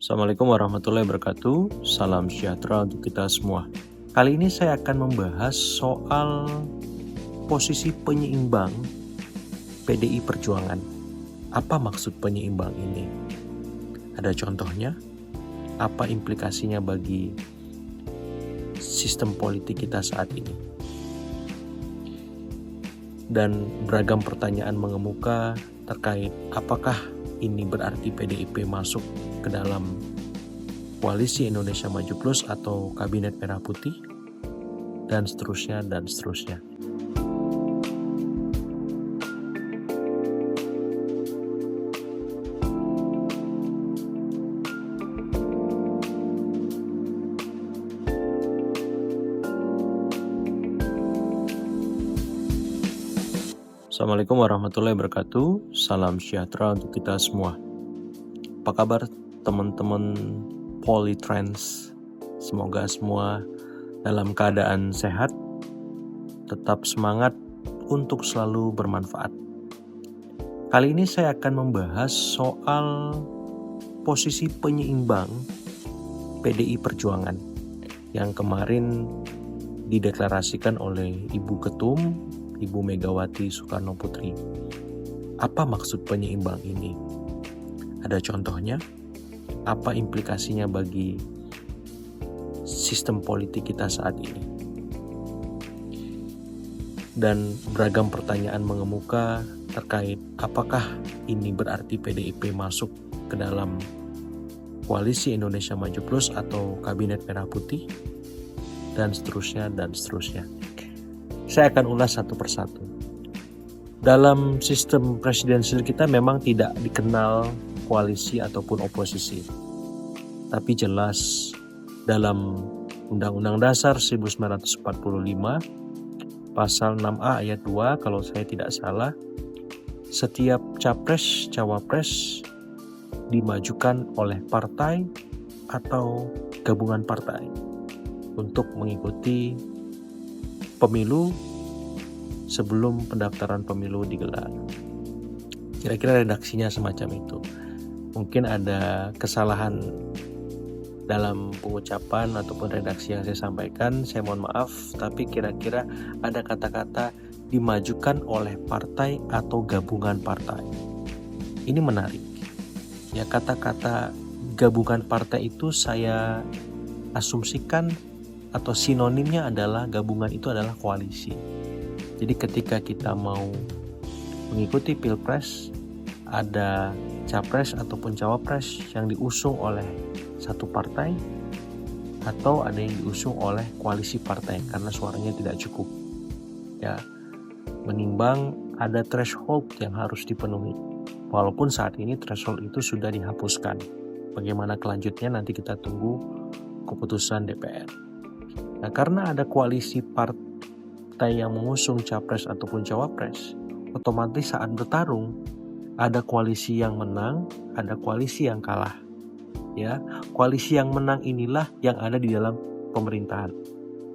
Assalamualaikum warahmatullahi wabarakatuh. Salam sejahtera untuk kita semua. Kali ini saya akan membahas soal posisi penyeimbang PDI Perjuangan. Apa maksud penyeimbang ini? Ada contohnya? Apa implikasinya bagi sistem politik kita saat ini? Dan beragam pertanyaan mengemuka terkait apakah ini berarti PDIP masuk ke dalam Koalisi Indonesia Maju Plus atau Kabinet Merah Putih, dan seterusnya, dan seterusnya. Assalamualaikum warahmatullahi wabarakatuh. Salam sejahtera untuk kita semua. Apa kabar teman-teman Polytrans? Semoga semua dalam keadaan sehat, tetap semangat untuk selalu bermanfaat. Kali ini saya akan membahas soal posisi penyeimbang PDI Perjuangan yang kemarin dideklarasikan oleh Ibu Ketum, Ibu Megawati Soekarno Putri. Apa maksud penyeimbang ini? Ada contohnya? Apa implikasinya bagi sistem politik kita saat ini? Dan beragam pertanyaan mengemuka terkait apakah ini berarti PDIP masuk ke dalam Koalisi Indonesia Maju Plus atau Kabinet Merah Putih, dan seterusnya, dan seterusnya. Saya akan ulas satu persatu. Dalam sistem presidensial kita memang tidak dikenal koalisi ataupun oposisi. Tapi jelas dalam Undang-Undang Dasar 1945 Pasal 6A ayat 2 kalau saya tidak salah, setiap capres, cawapres dimajukan oleh partai atau gabungan partai untuk mengikuti pemilu sebelum pendaftaran pemilu digelar. Kira-kira redaksinya semacam itu. Mungkin ada kesalahan dalam pengucapan ataupun redaksi yang saya sampaikan, saya mohon maaf, tapi kira-kira ada kata-kata dimajukan oleh partai atau gabungan partai. Ini menarik. Ya, kata-kata gabungan partai itu saya asumsikan atau sinonimnya adalah gabungan itu adalah koalisi. Jadi ketika kita mau mengikuti pilpres, ada capres ataupun cawapres yang diusung oleh satu partai atau ada yang diusung oleh koalisi partai karena suaranya tidak cukup. Ya, menimbang ada threshold yang harus dipenuhi. Walaupun saat ini threshold itu sudah dihapuskan. Bagaimana kelanjutnya nanti kita tunggu keputusan DPR. Nah, karena ada koalisi partai yang mengusung capres ataupun cawapres, otomatis saat bertarung ada koalisi yang menang, ada koalisi yang kalah. Ya, koalisi yang menang inilah yang ada di dalam pemerintahan.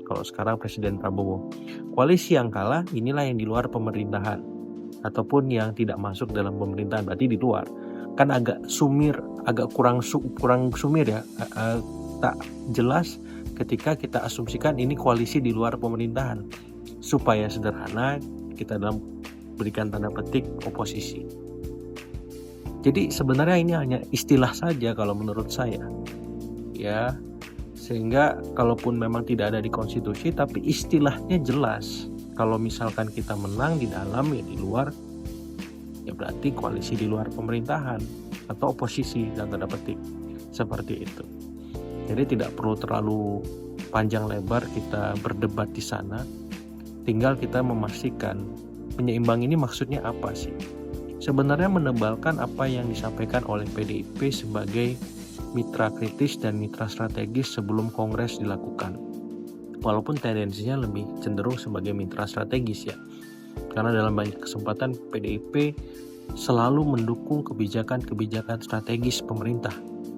Kalau sekarang Presiden Prabowo. Koalisi yang kalah inilah yang di luar pemerintahan ataupun yang tidak masuk dalam pemerintahan, berarti di luar. Kan agak sumir, agak kurang sumir ya, tak jelas ketika kita asumsikan ini koalisi di luar pemerintahan. Supaya sederhana, kita dalam berikan tanda petik oposisi. Jadi sebenarnya ini hanya istilah saja kalau menurut saya. Ya, sehingga kalaupun memang tidak ada di konstitusi, tapi istilahnya jelas. Kalau misalkan kita menang di dalam ya di luar, ya berarti koalisi di luar pemerintahan atau oposisi dalam tanda petik. Seperti itu. Jadi tidak perlu terlalu panjang lebar kita berdebat di sana. Tinggal kita memastikan penyeimbang ini maksudnya apa sih? Sebenarnya menebalkan apa yang disampaikan oleh PDIP sebagai mitra kritis dan mitra strategis sebelum Kongres dilakukan. Walaupun tendensinya lebih cenderung sebagai mitra strategis ya. Karena dalam banyak kesempatan PDIP selalu mendukung kebijakan-kebijakan strategis pemerintah.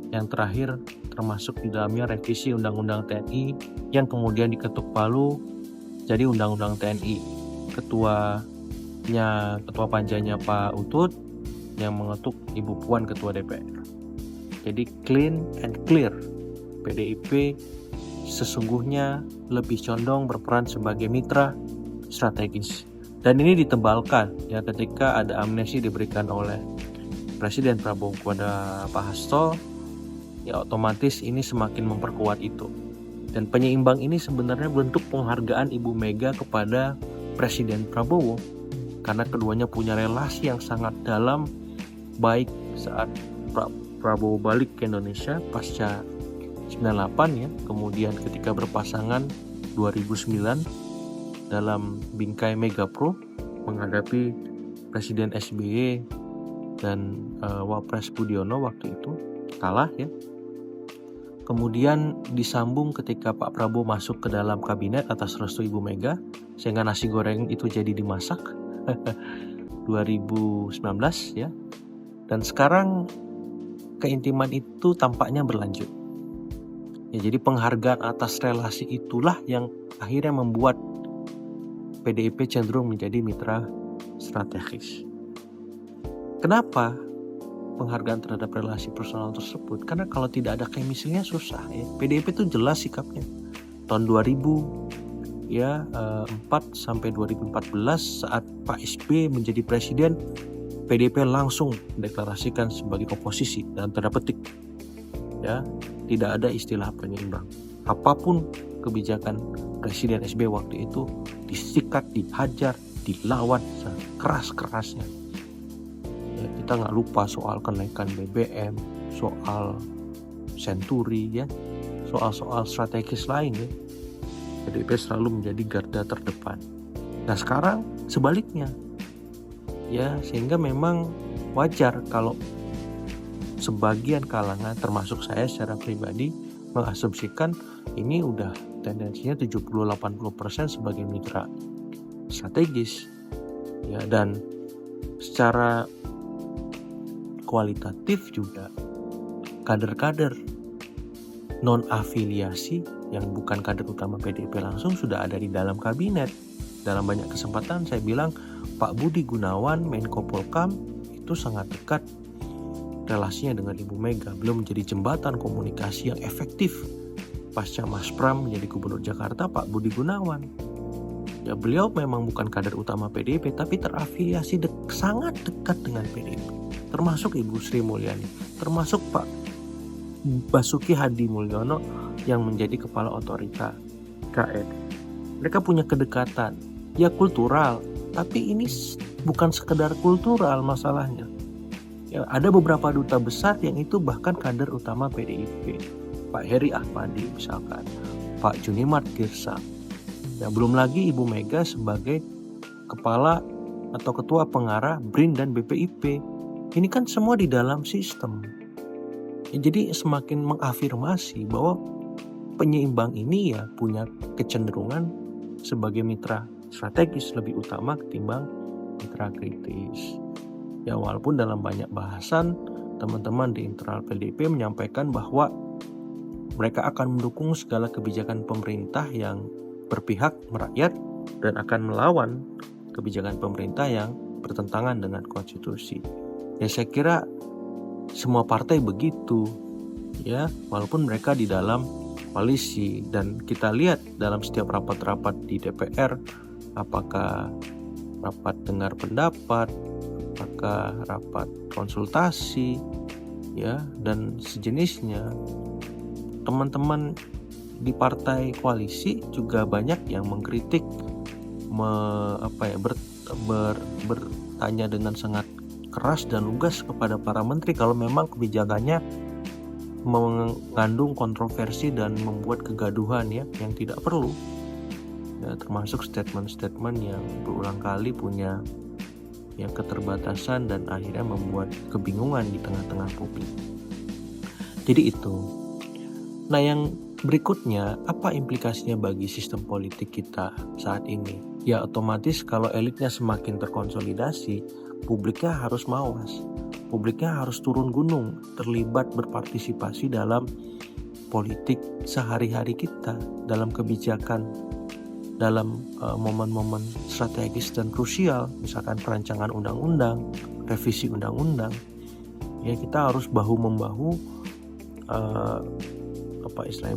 Yang terakhir termasuk di dalamnya revisi Undang-Undang TNI yang kemudian diketuk palu jadi Undang-Undang TNI. Ketua panjanya Pak Utut, yang mengetuk Ibu Puan Ketua DPR. Jadi clean and clear. PDIP sesungguhnya lebih condong berperan sebagai mitra strategis. Dan ini ditebalkan ya ketika ada amnesti diberikan oleh Presiden Prabowo kepada Pak Hasto, ya otomatis ini semakin memperkuat itu. Dan penyeimbang ini sebenarnya bentuk penghargaan Ibu Mega kepada Presiden Prabowo karena keduanya punya relasi yang sangat dalam, baik saat Prabowo balik ke Indonesia pasca 98 ya, kemudian ketika berpasangan 2009 dalam bingkai Mega Pro menghadapi Presiden SBY dan Wapres Budiono waktu itu kalah ya. Kemudian disambung ketika Pak Prabowo masuk ke dalam kabinet atas restu Ibu Mega sehingga nasi goreng itu jadi dimasak 2019 ya. Dan sekarang keintiman itu tampaknya berlanjut. Ya, jadi penghargaan atas relasi itulah yang akhirnya membuat PDIP cenderung menjadi mitra strategis. Kenapa penghargaan terhadap relasi personal tersebut? Karena kalau tidak ada chemistry-nya susah ya. PDIP itu jelas sikapnya. Tahun 2000 ya 4 sampai 2014 saat Pak SBY menjadi presiden, PDIP langsung deklarasikan sebagai oposisi dalam tanda petik. Ya, tidak ada istilah penyeimbang. Apapun kebijakan Presiden SBY waktu itu disikat, dihajar, dilawan sekeras-kerasnya. Ya, kita nggak lupa soal kenaikan BBM, soal senturi ya, soal-soal strategis lain ya. PDIP selalu menjadi garda terdepan. Nah sekarang sebaliknya, ya sehingga memang wajar kalau sebagian kalangan termasuk saya secara pribadi mengasumsikan ini udah tendensinya 70-80% sebagai mitra strategis ya, dan secara kualitatif juga kader-kader non afiliasi yang bukan kader utama PDIP langsung sudah ada di dalam kabinet. Dalam banyak kesempatan saya bilang Pak Budi Gunawan Menko Polkam itu sangat dekat relasinya dengan Ibu Mega, belum menjadi jembatan komunikasi yang efektif pasca Mas Pram menjadi Gubernur Jakarta. Pak Budi Gunawan ya, beliau memang bukan kader utama PDIP tapi terafiliasi sangat dekat dengan PDIP, termasuk Ibu Sri Mulyani, termasuk Pak Basuki Hadi Mulyono yang menjadi kepala otorita KN. Mereka punya kedekatan ya kultural, tapi ini bukan sekedar kultural masalahnya. Ya, ada beberapa duta besar yang itu bahkan kader utama PDIP. Pak Heri Ahmadi misalkan, Pak Junimart Girsang. Ya, belum lagi Ibu Mega sebagai kepala atau ketua pengarah BRIN dan BPIP. Ini kan semua di dalam sistem. Ya, jadi semakin mengafirmasi bahwa penyeimbang ini ya punya kecenderungan sebagai mitra strategis lebih utama ketimbang mitra kritis. Ya walaupun dalam banyak bahasan teman-teman di internal PDIP menyampaikan bahwa mereka akan mendukung segala kebijakan pemerintah yang berpihak merakyat dan akan melawan kebijakan pemerintah yang bertentangan dengan konstitusi. Ya saya kira semua partai begitu ya, walaupun mereka di dalam koalisi, dan kita lihat dalam setiap rapat-rapat di DPR, apakah rapat dengar pendapat, apakah rapat konsultasi ya dan sejenisnya, teman-teman di partai koalisi juga banyak yang mengkritik, bertanya dengan sangat keras dan lugas kepada para menteri kalau memang kebijakannya mengandung kontroversi dan membuat kegaduhan ya yang tidak perlu. Ya, termasuk statement-statement yang berulang kali punya ya keterbatasan dan akhirnya membuat kebingungan di tengah-tengah publik. Jadi itu. Nah, yang berikutnya, apa implikasinya bagi sistem politik kita saat ini? Ya otomatis kalau elitnya semakin terkonsolidasi, publiknya harus mawas. Publiknya harus turun gunung, terlibat berpartisipasi dalam politik sehari-hari kita, dalam kebijakan, dalam momen-momen strategis dan krusial, misalkan perancangan undang-undang, revisi undang-undang. Ya kita harus bahu-membahu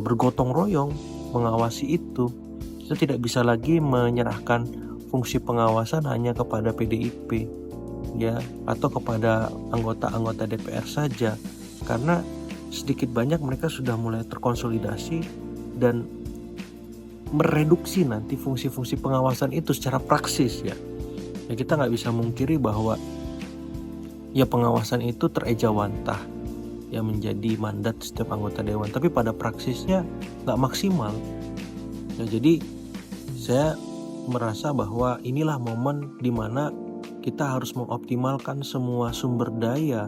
bergotong royong mengawasi itu. Kita tidak bisa lagi menyerahkan fungsi pengawasan hanya kepada PDIP ya, atau kepada anggota-anggota DPR saja, karena sedikit banyak mereka sudah mulai terkonsolidasi dan mereduksi nanti fungsi-fungsi pengawasan itu secara praksis ya. Kita nggak bisa mungkiri bahwa ya pengawasan itu terejawantah ya menjadi mandat setiap anggota dewan, tapi pada praksisnya nggak maksimal ya. Jadi saya merasa bahwa inilah momen di mana kita harus mengoptimalkan semua sumber daya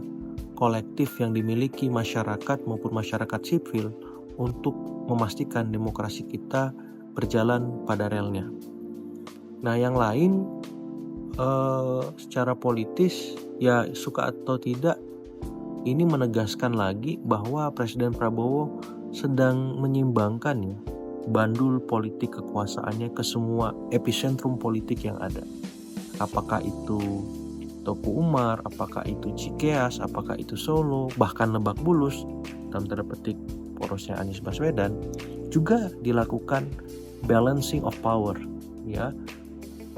kolektif yang dimiliki masyarakat maupun masyarakat sipil untuk memastikan demokrasi kita berjalan pada relnya. Nah, yang lain secara politis ya suka atau tidak, ini menegaskan lagi bahwa Presiden Prabowo sedang menyimbangkan ya bandul politik kekuasaannya ke semua epicentrum politik yang ada. Apakah itu Teguh Umar, apakah itu Cikeas, apakah itu Solo, bahkan Lebak Bulus, dalam tanda petik porosnya Anies Baswedan, juga dilakukan balancing of power ya.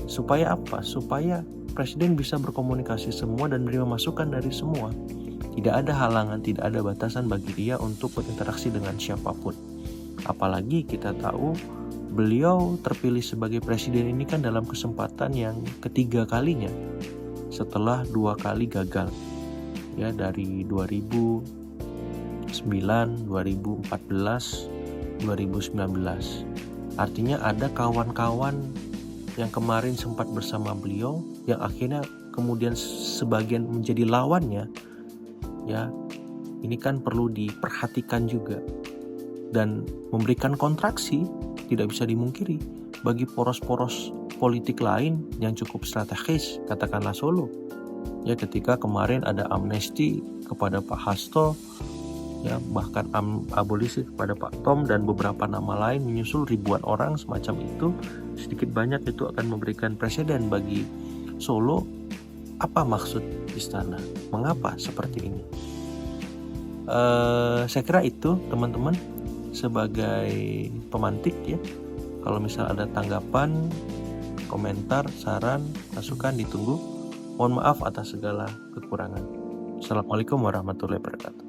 Supaya apa? Supaya presiden bisa berkomunikasi semua dan menerima masukan dari semua. Tidak ada halangan, tidak ada batasan bagi dia untuk berinteraksi dengan siapapun. Apalagi kita tahu beliau terpilih sebagai presiden ini kan dalam kesempatan yang ketiga kalinya setelah 2 kali gagal ya, dari 2009, 2014, 2019. Artinya ada kawan-kawan yang kemarin sempat bersama beliau yang akhirnya kemudian sebagian menjadi lawannya ya. Ini kan perlu diperhatikan juga dan memberikan kontraksi, tidak bisa dimungkiri, bagi poros-poros politik lain yang cukup strategis, katakanlah Solo ya, ketika kemarin ada amnesti kepada Pak Hasto ya, bahkan abolisi kepada Pak Tom dan beberapa nama lain menyusul ribuan orang semacam itu, sedikit banyak itu akan memberikan presiden bagi Solo. Apa maksud istana? Mengapa seperti ini? Saya kira itu teman-teman sebagai pemantik ya. Kalau misal ada tanggapan, komentar, saran, masukan ditunggu. Mohon maaf atas segala kekurangan. Assalamualaikum warahmatullahi wabarakatuh.